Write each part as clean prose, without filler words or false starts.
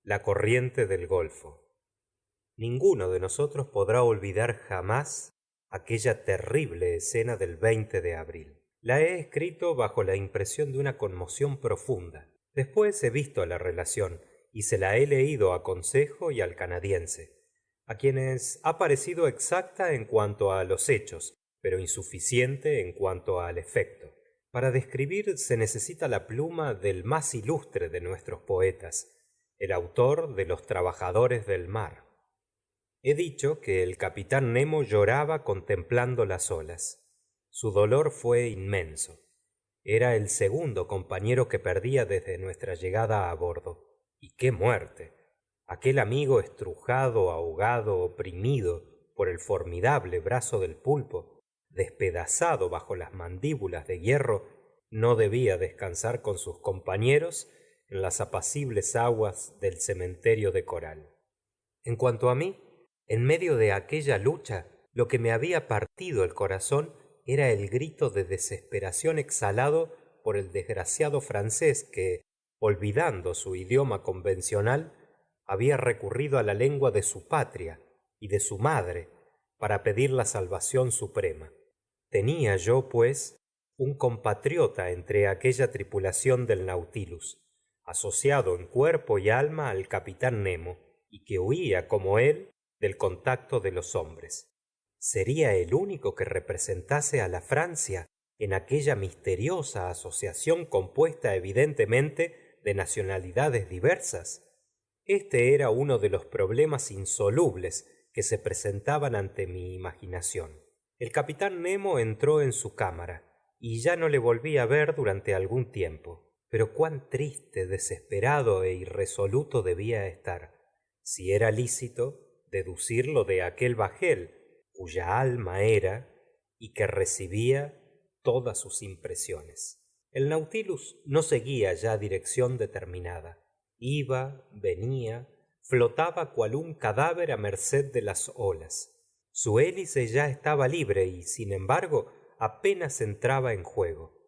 La corriente del Golfo. Ninguno de nosotros podrá olvidar jamás aquella terrible escena del 20 de abril. La he escrito bajo la impresión de una conmoción profunda. Después he visto la relación y se la he leído a Consejo y al canadiense, a quienes ha parecido exacta en cuanto a los hechos, pero insuficiente en cuanto al efecto. Para describir se necesita la pluma del más ilustre de nuestros poetas, el autor de Los trabajadores del mar. He dicho que el capitán Nemo lloraba contemplando las olas. Su dolor fué inmenso. Era el segundo compañero que perdía desde nuestra llegada a bordo. Y qué muerte. Aquel amigo estrujado, ahogado, oprimido por el formidable brazo del pulpo, despedazado bajo las mandíbulas de hierro, no debía descansar con sus compañeros en las apacibles aguas del cementerio de coral. En cuanto a mí, en medio de aquella lucha, lo que me había partido el corazón era el grito de desesperación exhalado por el desgraciado francés que, olvidando su idioma convencional, había recurrido a la lengua de su patria y de su madre para pedir la salvación suprema. Tenía yo, pues, un compatriota entre aquella tripulación del Nautilus, asociado en cuerpo y alma al capitán Nemo, y que huía como él del contacto de los hombres. ¿Sería el único que representase a la Francia en aquella misteriosa asociación compuesta evidentemente de nacionalidades diversas? Este era uno de los problemas insolubles que se presentaban ante mi imaginación. El capitán Nemo entró en su cámara y ya no le volví a ver durante algún tiempo. Pero cuán triste, desesperado e irresoluto debía estar, si era lícito deducirlo de aquel bajel cuya alma era y que recibía todas sus impresiones. El Nautilus no seguía ya dirección determinada. Iba, venía, flotaba cual un cadáver a merced de las olas. Su hélice ya estaba libre y, sin embargo, apenas entraba en juego.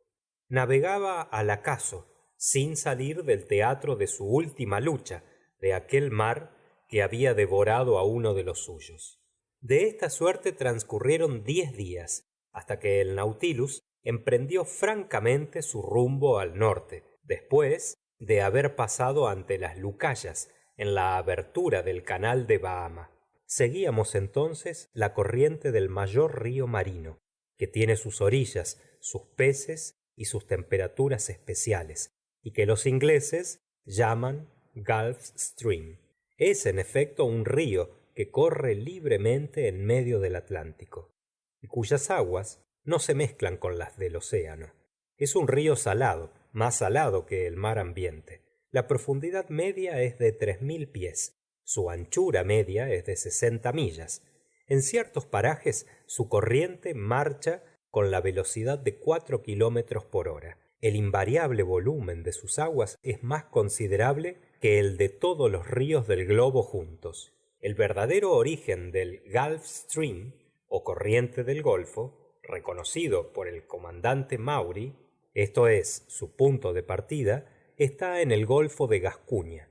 Navegaba al acaso, sin salir del teatro de su última lucha, de aquel mar que había devorado a uno de los suyos. De esta suerte transcurrieron 10 días, hasta que el Nautilus emprendió francamente su rumbo al norte, después de haber pasado ante las Lucayas, en la abertura del canal de Bahama. Seguíamos entonces la corriente del mayor río marino, que tiene sus orillas, sus peces y sus temperaturas especiales, y que los ingleses llaman Gulf Stream. Es en efecto un río que corre libremente en medio del Atlántico, y cuyas aguas no se mezclan con las del océano. Es un río salado, más salado que el mar ambiente. La profundidad media es de 3000 pies, su anchura media es de 60 millas. En ciertos parajes su corriente marcha con la velocidad de 4 kilómetros por hora. El invariable volumen de sus aguas es más considerable que el de todos los ríos del globo juntos. El verdadero origen del Gulf Stream, o corriente del Golfo, reconocido por el comandante Maury, esto es, su punto de partida, está en el Golfo de Gascuña.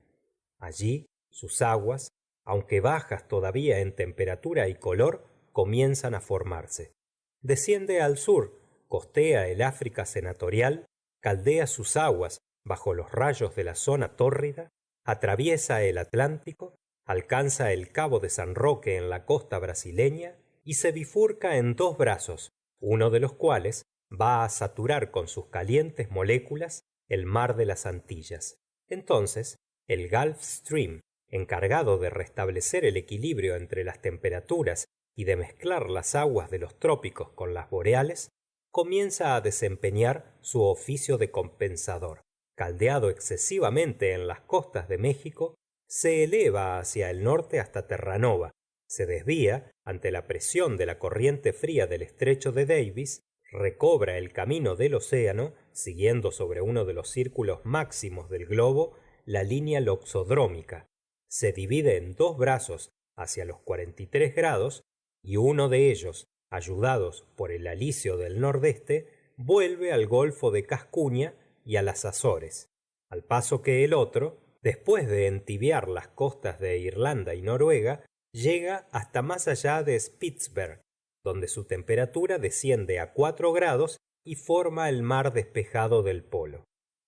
Allí sus aguas, aunque bajas todavía en temperatura y color, comienzan a formarse. Desciende al sur, costea el África senatorial, caldea sus aguas bajo los rayos de la zona tórrida, atraviesa el Atlántico, alcanza el Cabo de San Roque en la costa brasileña y se bifurca en 2 brazos, uno de los cuales va a saturar con sus calientes moléculas el mar de las Antillas. Entonces, el Gulf Stream, encargado de restablecer el equilibrio entre las temperaturas y de mezclar las aguas de los trópicos con las boreales, comienza a desempeñar su oficio de compensador. Caldeado excesivamente en las costas de México, se eleva hacia el norte hasta Terranova, se desvía ante la presión de la corriente fría del estrecho de Davis, recobra el camino del océano, siguiendo sobre uno de los círculos máximos del globo la línea loxodrómica, se divide en 2 brazos hacia los 43 grados, y uno de ellos, ayudados por el alisio del nordeste, vuelve al Golfo de Cascuña y a las Azores, al paso que el otro, después de entibiar las costas de Irlanda y Noruega, llega hasta más allá de Spitzberg, donde su temperatura desciende a 4 grados y forma el mar despejado del polo.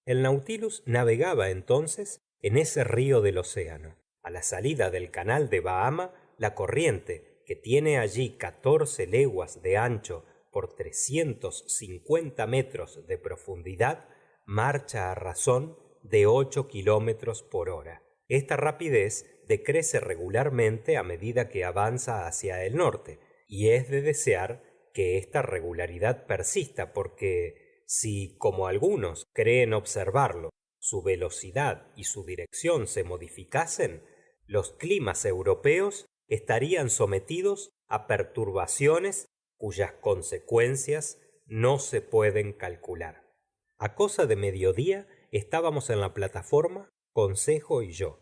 El Nautilus navegaba entonces en ese río del océano. A la salida del canal de Bahama, la corriente, que tiene allí 14 leguas de ancho por 350 metros de profundidad, marcha a razón de 8 kilómetros por hora. Esta rapidez decrece regularmente a medida que avanza hacia el norte, y es de desear que esta regularidad persista, porque si, como algunos creen observarlo, su velocidad y su dirección se modificasen, los climas europeos estarían sometidos a perturbaciones cuyas consecuencias no se pueden calcular. A cosa de mediodía estábamos en la plataforma, Consejo y yo.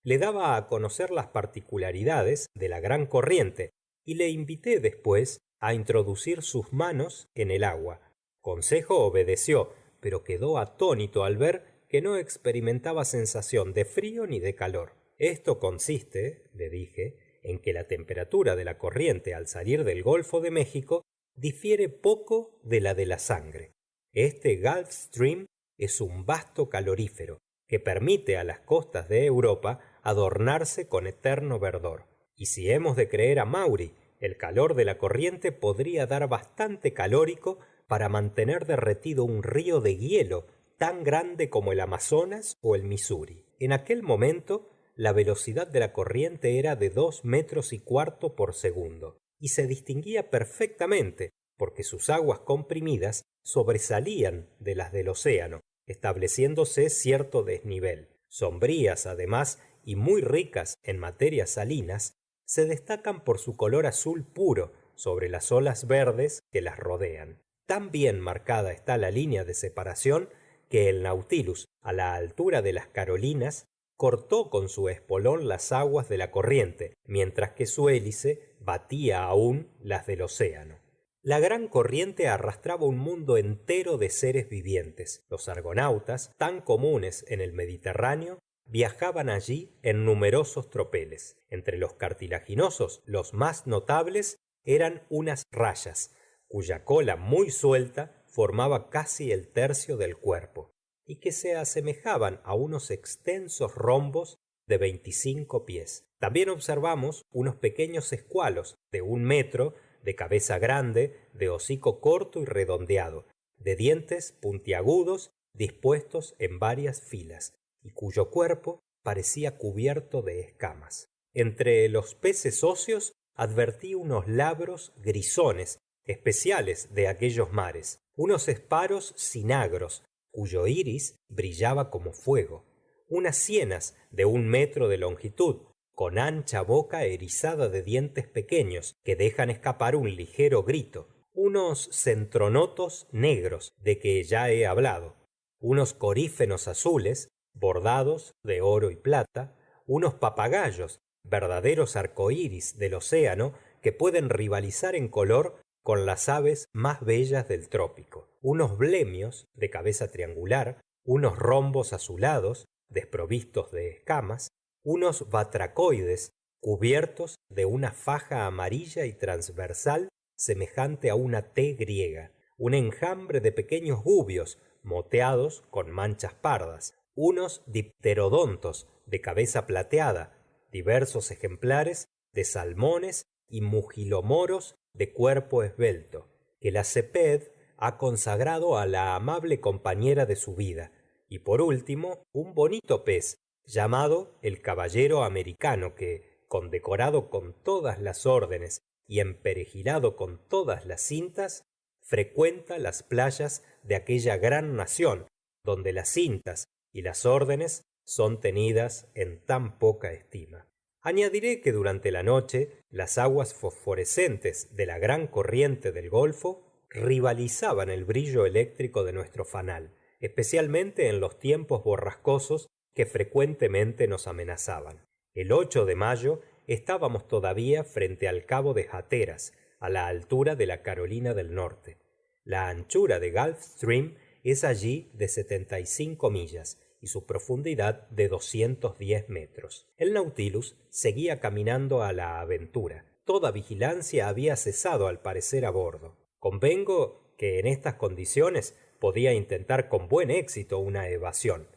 Le daba a conocer las particularidades de la gran corriente y le invité después a introducir sus manos en el agua. Consejo obedeció, pero quedó atónito al ver que no experimentaba sensación de frío ni de calor. Esto consiste, le dije, en que la temperatura de la corriente al salir del Golfo de México difiere poco de la sangre. Este Gulf Stream es un vasto calorífero que permite a las costas de Europa adornarse con eterno verdor. Y si hemos de creer a Maury, el calor de la corriente podría dar bastante calórico para mantener derretido un río de hielo tan grande como el Amazonas o el Missouri. En aquel momento, la velocidad de la corriente era de 2,25 metros por segundo, y se distinguía perfectamente porque sus aguas comprimidas sobresalían de las del océano, estableciéndose cierto desnivel. Sombrías, además, y muy ricas en materias salinas, se destacan por su color azul puro sobre las olas verdes que las rodean. Tan bien marcada está la línea de separación que el Nautilus, a la altura de las Carolinas, cortó con su espolón las aguas de la corriente, mientras que su hélice batía aún las del océano. La gran corriente arrastraba un mundo entero de seres vivientes. Los argonautas, tan comunes en el Mediterráneo, viajaban allí en numerosos tropeles. Entre los cartilaginosos, los más notables eran unas rayas, cuya cola muy suelta formaba casi el tercio del cuerpo, y que se asemejaban a unos extensos rombos de 25 pies. También observamos unos pequeños escualos de 1 metro, de cabeza grande, de hocico corto y redondeado, de dientes puntiagudos dispuestos en varias filas, y cuyo cuerpo parecía cubierto de escamas. Entre los peces óseos advertí unos labros grisones, especiales de aquellos mares, unos esparos cinagros, cuyo iris brillaba como fuego, unas sienas de 1 metro de longitud, con ancha boca erizada de dientes pequeños que dejan escapar un ligero grito, unos centronotos negros de que ya he hablado, unos corífenos azules bordados de oro y plata, unos papagayos, verdaderos arcoíris del océano que pueden rivalizar en color con las aves más bellas del trópico, unos blemios de cabeza triangular, unos rombos azulados desprovistos de escamas, unos batracoides cubiertos de una faja amarilla y transversal semejante a una T griega, un enjambre de pequeños gubios moteados con manchas pardas, unos dipterodontos de cabeza plateada, diversos ejemplares de salmones y mugilomoros de cuerpo esbelto, que la Ceped ha consagrado a la amable compañera de su vida, y por último un bonito pez llamado el caballero americano que, condecorado con todas las órdenes y emperejilado con todas las cintas, frecuenta las playas de aquella gran nación donde las cintas y las órdenes son tenidas en tan poca estima. Añadiré que durante la noche las aguas fosforescentes de la gran corriente del Golfo rivalizaban el brillo eléctrico de nuestro fanal, especialmente en los tiempos borrascosos que frecuentemente nos amenazaban. El 8 de mayo estábamos todavía frente al cabo de Hatteras, a la altura de la Carolina del Norte. La anchura de Gulf Stream es allí de 75 millas y su profundidad de 210 metros. El Nautilus seguía caminando a la aventura. Toda vigilancia había cesado al parecer a bordo. Convengo que en estas condiciones podía intentar con buen éxito una evasión.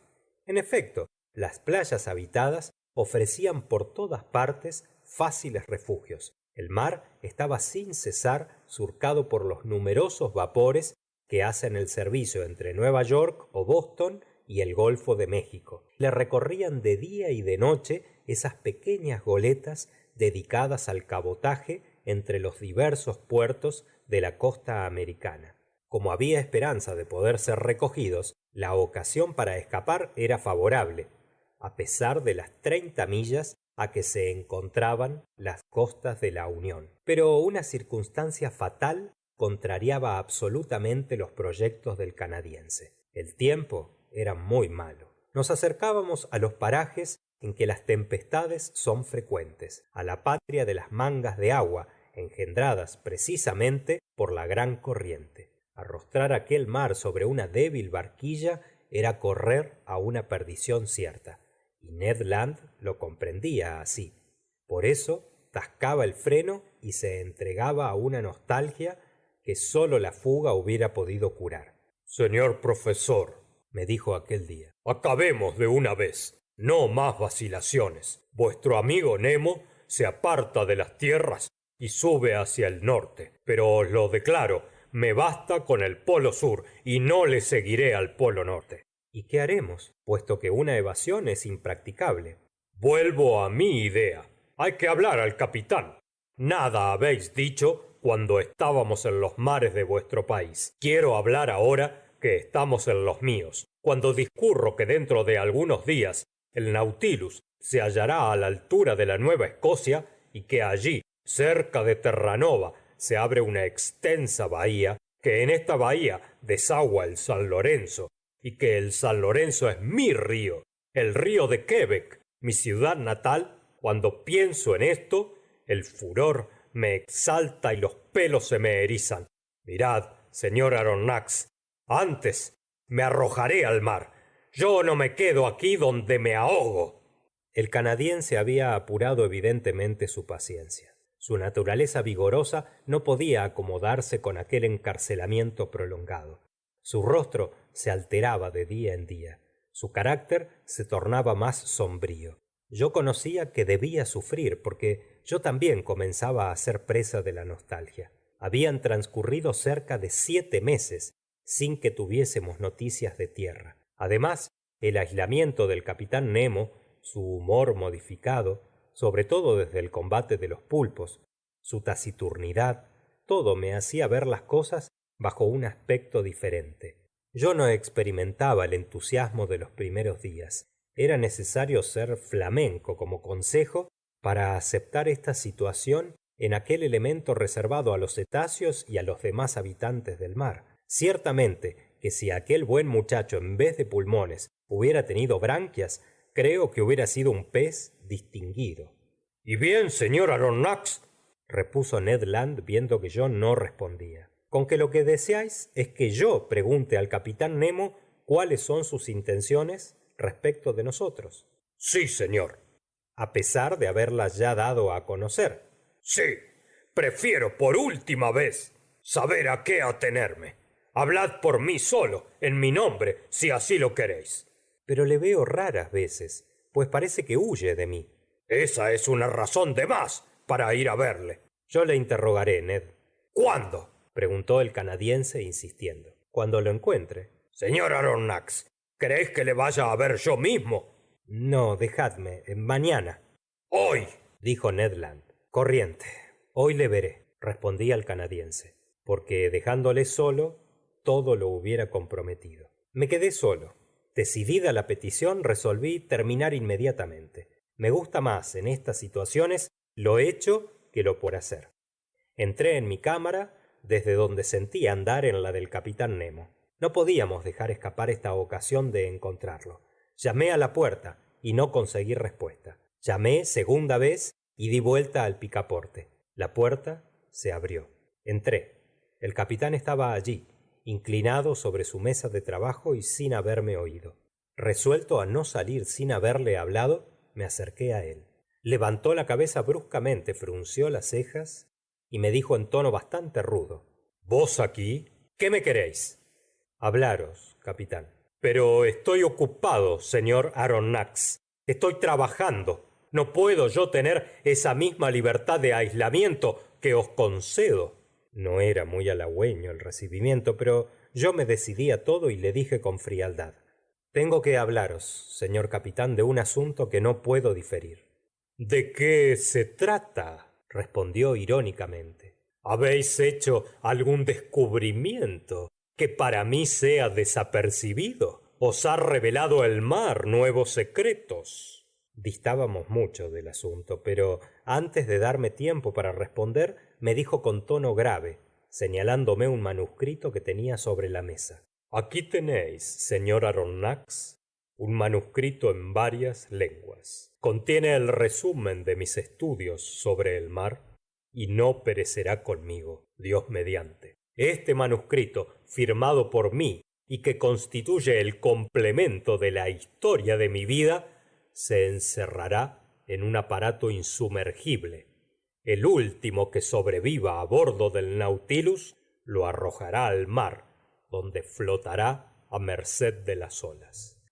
En efecto, las playas habitadas ofrecían por todas partes fáciles refugios. El mar estaba sin cesar surcado por los numerosos vapores que hacen el servicio entre Nueva York o Boston y el Golfo de México. Le recorrían de día y de noche esas pequeñas goletas dedicadas al cabotaje entre los diversos puertos de la costa americana. Como había esperanza de poder ser recogidos, la ocasión para escapar era favorable, a pesar de las 30 millas a que se encontraban las costas de la Unión. Pero una circunstancia fatal contrariaba absolutamente los proyectos del canadiense. El tiempo era muy malo. Nos acercábamos a los parajes en que las tempestades son frecuentes, a la patria de las mangas de agua, engendradas precisamente por la gran corriente. Arrostrar aquel mar sobre una débil barquilla era correr a una perdición cierta, y Ned Land lo comprendía así. Por eso tascaba el freno y se entregaba a una nostalgia que sólo la fuga hubiera podido curar. Señor profesor, me dijo aquel día, acabemos de una vez. No más vacilaciones. Vuestro amigo Nemo se aparta de las tierras y sube hacia el norte. Pero os lo declaro, me basta con el polo sur y no le seguiré al polo norte. ¿Y qué haremos, puesto que una evasión es impracticable? Vuelvo a mi idea. Hay que hablar al capitán. Nada habéis dicho cuando estábamos en los mares de vuestro país. Quiero hablar ahora que estamos en los míos. Cuando discurro que dentro de algunos días el Nautilus se hallará a la altura de la Nueva Escocia y que allí, cerca de Terranova, se abre una extensa bahía, que en esta bahía desagua el San Lorenzo y que el San Lorenzo es mi río, el río de Quebec, mi ciudad natal, cuando pienso en esto, el furor me exalta y los pelos se me erizan. Mirad, señor Aronnax, antes me arrojaré al mar. Yo no me quedo aquí donde me ahogo. El canadiense había apurado evidentemente su paciencia. Su naturaleza vigorosa no podía acomodarse con aquel encarcelamiento prolongado. Su rostro se alteraba de día en día. Su carácter se tornaba más sombrío. Yo conocía que debía sufrir porque yo también comenzaba a ser presa de la nostalgia. Habían transcurrido cerca de 7 meses sin que tuviésemos noticias de tierra. Además, el aislamiento del capitán Nemo, su humor modificado, sobre todo desde el combate de los pulpos, su taciturnidad, todo me hacía ver las cosas bajo un aspecto diferente. Yo no experimentaba el entusiasmo de los primeros días. Era necesario ser flamenco como consejo para aceptar esta situación en aquel elemento reservado a los cetáceos y a los demás habitantes del mar. Ciertamente que si aquel buen muchacho en vez de pulmones hubiera tenido branquias, creo que hubiera sido un pez distinguido. Y bien, señor Aronnax, repuso Ned Land viendo que yo no respondía, con que lo que deseáis es que yo pregunte al capitán Nemo cuáles son sus intenciones respecto de nosotros. Sí, señor. A pesar de haberlas ya dado a conocer. Sí, prefiero por última vez saber a qué atenerme. Hablad por mí solo, en mi nombre, si así lo queréis. Pero le veo raras veces, pues parece que huye de mí. Esa es una razón de más para ir a verle. Yo le interrogaré, Ned. ¿Cuándo? Preguntó el canadiense insistiendo. Cuando lo encuentre. Señor Aronnax, ¿creéis que le vaya a ver yo mismo? No, dejadme. Mañana. Hoy, dijo Ned Land. Corriente. Hoy le veré, respondía el canadiense, porque dejándole solo, todo lo hubiera comprometido. Me quedé solo. Decidida la petición, resolví terminar inmediatamente. Me gusta más en estas situaciones lo hecho que lo por hacer. Entré en mi cámara, desde donde sentí andar en la del capitán Nemo. No podíamos dejar escapar esta ocasión de encontrarlo. Llamé a la puerta y no conseguí respuesta. Llamé segunda vez y di vuelta al picaporte. La puerta se abrió. Entré. El capitán estaba allí, inclinado sobre su mesa de trabajo y sin haberme oído. Resuelto a no salir sin haberle hablado, me acerqué a él. Levantó la cabeza bruscamente, frunció las cejas y me dijo en tono bastante rudo: ¿Vos aquí? ¿Qué me queréis? Hablaros, capitán. Pero estoy ocupado, señor Aronnax. Estoy trabajando. No puedo yo tener esa misma libertad de aislamiento que os concedo. No era muy halagüeño el recibimiento, pero yo me decidí a todo y le dije con frialdad: Tengo que hablaros, señor capitán, de un asunto que no puedo diferir. ¿De qué se trata? Respondió irónicamente. ¿Habéis hecho algún descubrimiento que para mí sea desapercibido? ¿Os ha revelado el mar nuevos secretos? Distábamos mucho del asunto, pero antes de darme tiempo para responder, me dijo con tono grave, señalándome un manuscrito que tenía sobre la mesa: Aquí tenéis, señor Aronnax, un manuscrito en varias lenguas. Contiene el resumen de mis estudios sobre el mar y no perecerá conmigo, Dios mediante. Este manuscrito, firmado por mí y que constituye el complemento de la historia de mi vida, se encerrará en un aparato insumergible. El último que sobreviva a bordo del Nautilus lo arrojará al mar, donde flotará a merced de las olas.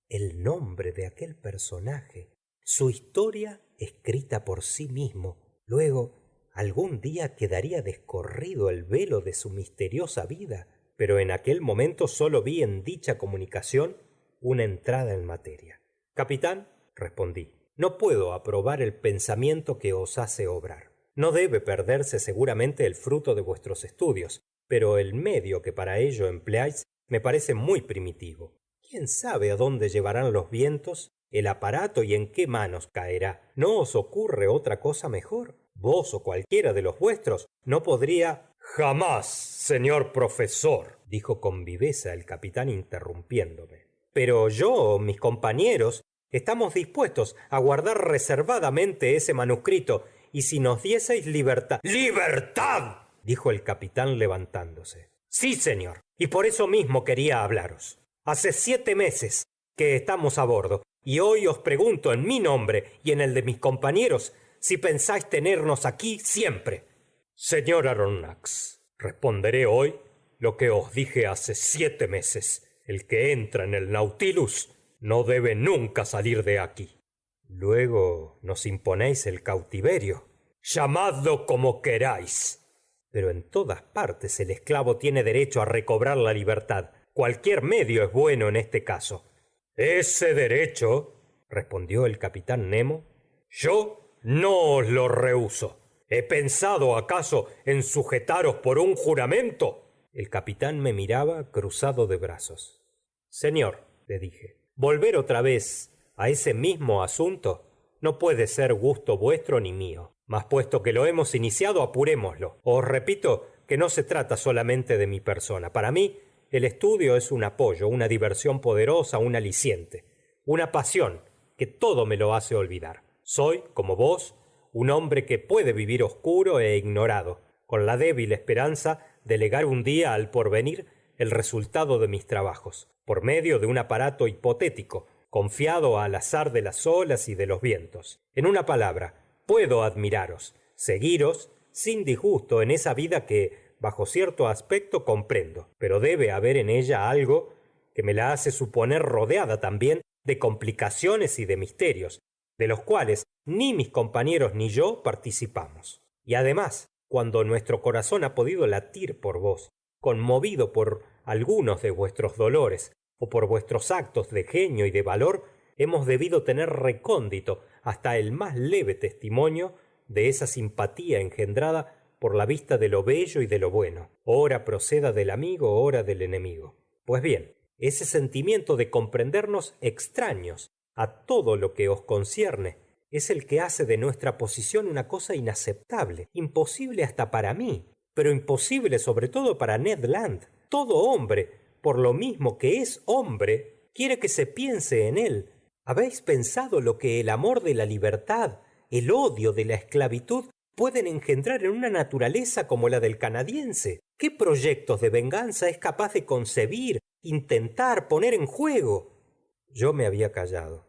El nombre de aquel personaje, su historia escrita por sí mismo. Luego, algún día quedaría descorrido el velo de su misteriosa vida, pero en aquel momento sólo vi en dicha comunicación una entrada en materia. Capitán, respondí, no puedo aprobar el pensamiento que os hace obrar. No debe perderse seguramente el fruto de vuestros estudios, pero el medio que para ello empleáis me parece muy primitivo. ¿Quién sabe a dónde llevarán los vientos el aparato y en qué manos caerá? ¿No os ocurre otra cosa mejor? Vos o cualquiera de los vuestros no podría... Jamás, señor profesor, dijo con viveza el capitán interrumpiéndome. Pero yo o mis compañeros estamos dispuestos a guardar reservadamente ese manuscrito, y si nos dieseis libertad... ¡Libertad!, dijo el capitán levantándose. Sí, señor, y por eso mismo quería hablaros. Hace 7 meses que estamos a bordo, y hoy os pregunto en mi nombre y en el de mis compañeros si pensáis tenernos aquí siempre. Señor Aronnax, responderé hoy lo que os dije hace 7 meses. El que entra en el Nautilus no debe nunca salir de aquí. Luego nos imponéis el cautiverio. Llamadlo como queráis. Pero en todas partes el esclavo tiene derecho a recobrar la libertad. Cualquier medio es bueno en este caso. Ese derecho, respondió el capitán Nemo, yo no os lo rehúso. ¿He pensado acaso en sujetaros por un juramento? El capitán me miraba cruzado de brazos. Señor, le dije, volver otra vez a ese mismo asunto no puede ser gusto vuestro ni mío. Mas puesto que lo hemos iniciado, apurémoslo. Os repito que no se trata solamente de mi persona. Para mí, el estudio es un apoyo, una diversión poderosa, un aliciente, una pasión que todo me lo hace olvidar. Soy, como vos, un hombre que puede vivir oscuro e ignorado, con la débil esperanza de legar un día al porvenir el resultado de mis trabajos, por medio de un aparato hipotético, confiado al azar de las olas y de los vientos. En una palabra, puedo admiraros, seguiros, sin disgusto en esa vida que, bajo cierto aspecto, comprendo, pero debe haber en ella algo que me la hace suponer rodeada también de complicaciones y de misterios, de los cuales ni mis compañeros ni yo participamos. Y además, cuando nuestro corazón ha podido latir por vos, conmovido por algunos de vuestros dolores o por vuestros actos de genio y de valor, hemos debido tener recóndito hasta el más leve testimonio de esa simpatía engendrada por la vista de lo bello y de lo bueno, ora proceda del amigo, ora del enemigo. Pues bien, ese sentimiento de comprendernos extraños a todo lo que os concierne es el que hace de nuestra posición una cosa inaceptable, imposible hasta para mí, pero imposible sobre todo para Ned Land. Todo hombre, por lo mismo que es hombre, quiere que se piense en él. ¿Habéis pensado lo que el amor de la libertad, el odio de la esclavitud pueden engendrar en una naturaleza como la del canadiense? ¿Qué proyectos de venganza es capaz de concebir, intentar, poner en juego? Yo me había callado.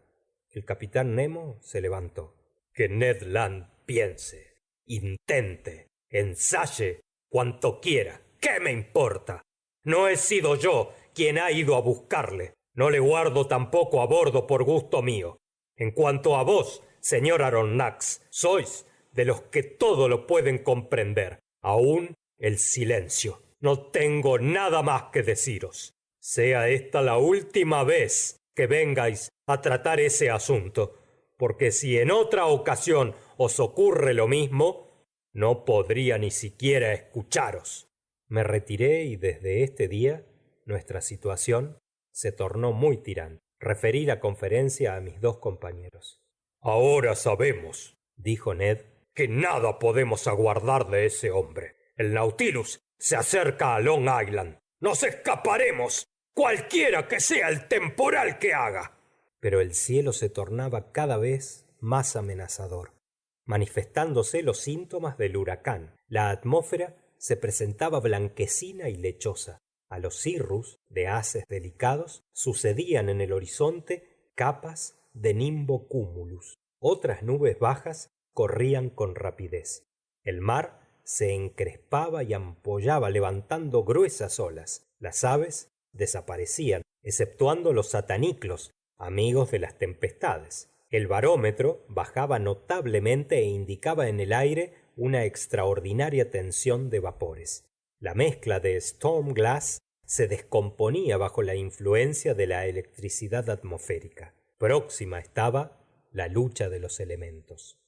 El capitán Nemo se levantó. Que Ned Land piense, intente, ensaye cuanto quiera. ¿Qué me importa? No he sido yo quien ha ido a buscarle. No le guardo tampoco a bordo por gusto mío. En cuanto a vos, señor Aronnax, sois de los que todo lo pueden comprender, aún el silencio. No tengo nada más que deciros. Sea esta la última vez que vengáis a tratar ese asunto, porque si en otra ocasión os ocurre lo mismo, no podría ni siquiera escucharos. Me retiré y desde este día nuestra situación se tornó muy tirante. Referí la conferencia a mis dos compañeros. Ahora sabemos, dijo Ned, que nada podemos aguardar de ese hombre. El Nautilus se acerca a Long Island. Nos escaparemos, cualquiera que sea el temporal que haga. Pero el cielo se tornaba cada vez más amenazador, manifestándose los síntomas del huracán. La atmósfera se presentaba blanquecina y lechosa. A los cirrus de haces delicados sucedían en el horizonte capas de nimbo cumulus. Otras nubes bajas corrían con rapidez. El mar se encrespaba y ampollaba levantando gruesas olas. Las aves desaparecían, exceptuando los sataniclos, amigos de las tempestades. El barómetro bajaba notablemente e indicaba en el aire una extraordinaria tensión de vapores. La mezcla de storm glass se descomponía bajo la influencia de la electricidad atmosférica. Próxima estaba la lucha de los elementos.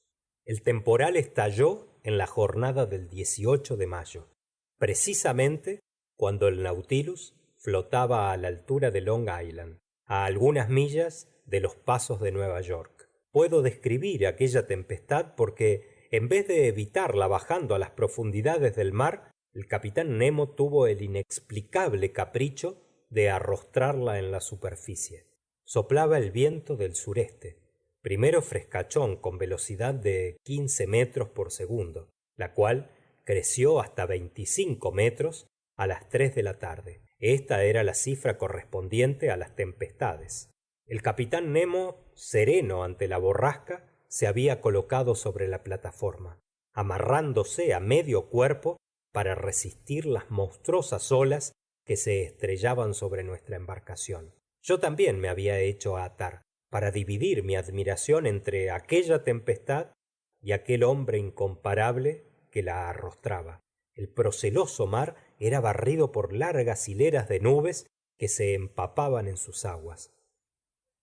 El temporal estalló en la jornada del 18 de mayo, precisamente cuando el Nautilus flotaba a la altura de Long Island, a algunas millas de los pasos de Nueva York. Puedo describir aquella tempestad porque, en vez de evitarla bajando a las profundidades del mar, el capitán Nemo tuvo el inexplicable capricho de arrostrarla en la superficie. Soplaba el viento del sureste, primero frescachón con velocidad de 15 metros por segundo, la cual creció hasta 25 metros a las 3 de la tarde. Esta era la cifra correspondiente a las tempestades. El capitán Nemo, sereno ante la borrasca, se había colocado sobre la plataforma, amarrándose a medio cuerpo para resistir las monstruosas olas que se estrellaban sobre nuestra embarcación. Yo también me había hecho atar, para dividir mi admiración entre aquella tempestad y aquel hombre incomparable que la arrostraba. El proceloso mar era barrido por largas hileras de nubes que se empapaban en sus aguas.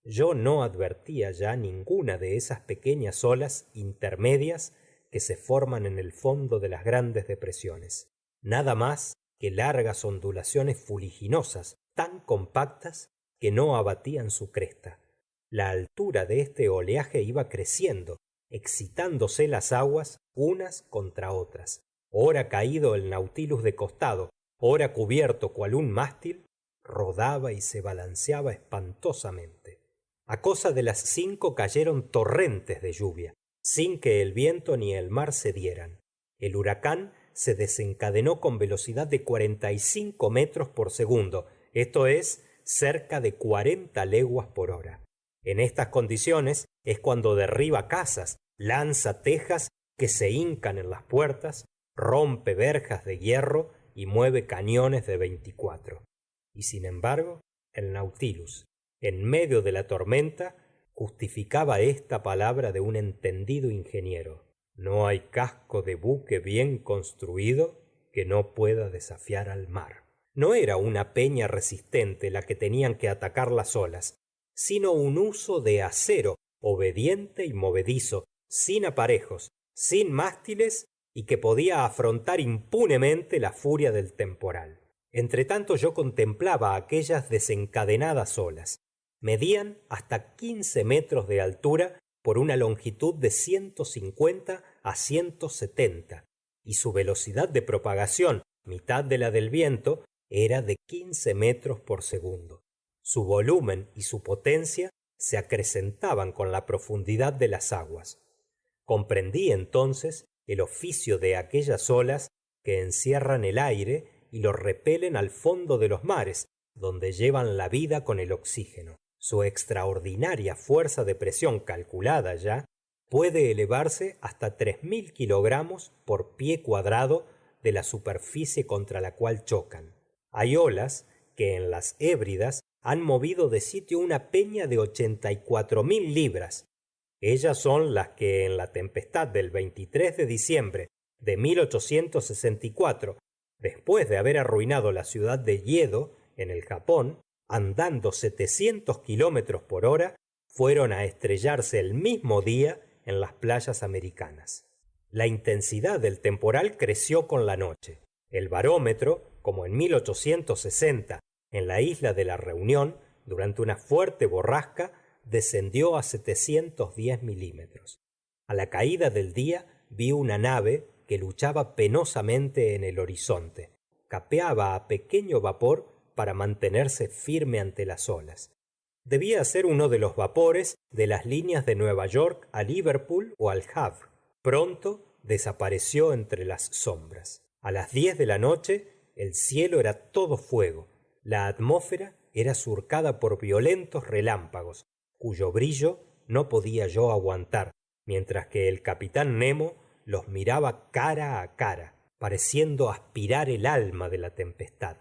Yo no advertía ya ninguna de esas pequeñas olas intermedias que se forman en el fondo de las grandes depresiones. Nada más que largas ondulaciones fuliginosas, tan compactas que no abatían su cresta. La altura de este oleaje iba creciendo, excitándose las aguas unas contra otras. Ora caído el Nautilus de costado, ora cubierto cual un mástil, rodaba y se balanceaba espantosamente. A cosa de las 5 cayeron torrentes de lluvia, sin que el viento ni el mar cedieran. El huracán se desencadenó con velocidad de 45 metros por segundo, esto es, cerca de 40 leguas por hora. En estas condiciones es cuando derriba casas, lanza tejas que se hincan en las puertas, rompe verjas de hierro y mueve cañones de 24. Y sin embargo, el Nautilus, en medio de la tormenta, justificaba esta palabra de un entendido ingeniero: no hay casco de buque bien construido que no pueda desafiar al mar. No era una peña resistente la que tenían que atacar las olas, sino un uso de acero obediente y movedizo, sin aparejos, sin mástiles, y que podía afrontar impunemente la furia del temporal. Entretanto yo contemplaba aquellas desencadenadas olas. Medían hasta 15 metros de altura por una longitud de 150 a 170, y su velocidad de propagación, mitad de la del viento, era de 15 metros por segundo. Su volumen y su potencia se acrecentaban con la profundidad de las aguas. Comprendí entonces el oficio de aquellas olas que encierran el aire y lo repelen al fondo de los mares, donde llevan la vida con el oxígeno. Su extraordinaria fuerza de presión, calculada ya, puede elevarse hasta 3000 kilogramos por pie cuadrado de la superficie contra la cual chocan. Hay olas que en las Hébridas han movido de sitio una peña de 84.000 libras. Ellas son las que en la tempestad del 23 de diciembre de 1864, después de haber arruinado la ciudad de Yedo, en el Japón, andando 700 kilómetros por hora, fueron a estrellarse el mismo día en las playas americanas. La intensidad del temporal creció con la noche. El barómetro, como en 1860, en la isla de la Reunión, durante una fuerte borrasca, descendió a 710 milímetros. A la caída del día vi una nave que luchaba penosamente en el horizonte. Capeaba a pequeño vapor para mantenerse firme ante las olas. Debía ser uno de los vapores de las líneas de Nueva York a Liverpool o al Havre. Pronto desapareció entre las sombras. A las 10 de la noche el cielo era todo fuego. La atmósfera era surcada por violentos relámpagos, cuyo brillo no podía yo aguantar, mientras que el capitán Nemo los miraba cara a cara, pareciendo aspirar el alma de la tempestad.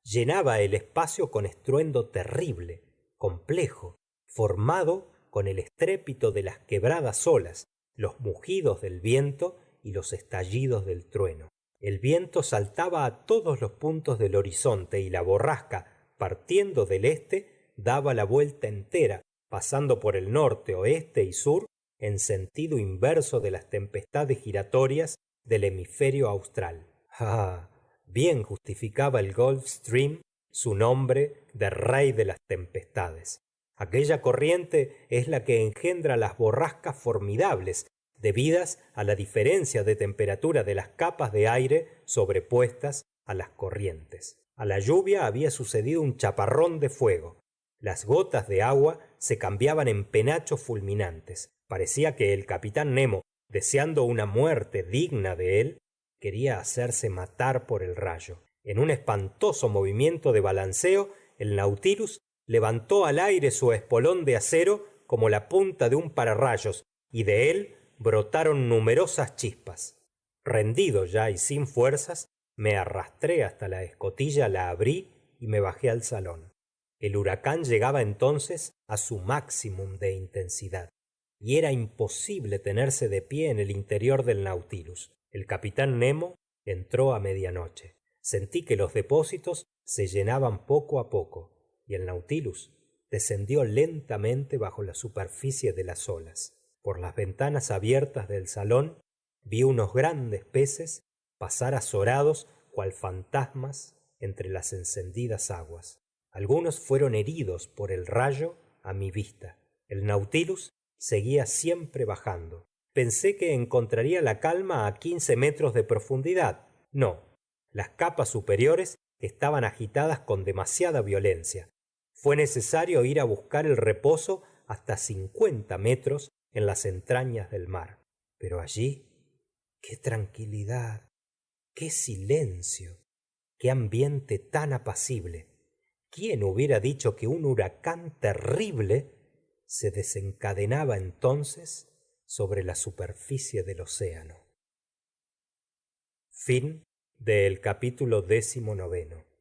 Llenaba el espacio con estruendo terrible, complejo, formado con el estrépito de las quebradas olas, los mugidos del viento y los estallidos del trueno. El viento saltaba a todos los puntos del horizonte y la borrasca, partiendo del este, daba la vuelta entera, pasando por el norte, oeste y sur, en sentido inverso de las tempestades giratorias del hemisferio austral. Ah, bien justificaba el Gulf Stream su nombre de rey de las tempestades. Aquella corriente es la que engendra las borrascas formidables, debidas a la diferencia de temperatura de las capas de aire sobrepuestas a las corrientes. A la lluvia había sucedido un chaparrón de fuego. Las gotas de agua se cambiaban en penachos fulminantes. Parecía que el capitán Nemo, deseando una muerte digna de él, quería hacerse matar por el rayo. En un espantoso movimiento de balanceo, el Nautilus levantó al aire su espolón de acero como la punta de un pararrayos, y de él brotaron numerosas chispas. Rendido ya y sin fuerzas, me arrastré hasta la escotilla, la abrí y me bajé al salón. El huracán llegaba entonces a su máximum de intensidad, y era imposible tenerse de pie en el interior del Nautilus. El capitán Nemo entró a medianoche. Sentí que los depósitos se llenaban poco a poco, y el Nautilus descendió lentamente bajo la superficie de las olas. Por las ventanas abiertas del salón vi unos grandes peces pasar azorados cual fantasmas entre las encendidas aguas. Algunos fueron heridos por el rayo a mi vista. El Nautilus seguía siempre bajando. Pensé que encontraría la calma a 15 metros de profundidad. No, las capas superiores estaban agitadas con demasiada violencia. Fue necesario ir a buscar el reposo hasta 50 metros en las entrañas del mar. Pero allí, qué tranquilidad, qué silencio, qué ambiente tan apacible. ¿Quién hubiera dicho que un huracán terrible se desencadenaba entonces sobre la superficie del océano? Fin del capítulo 19.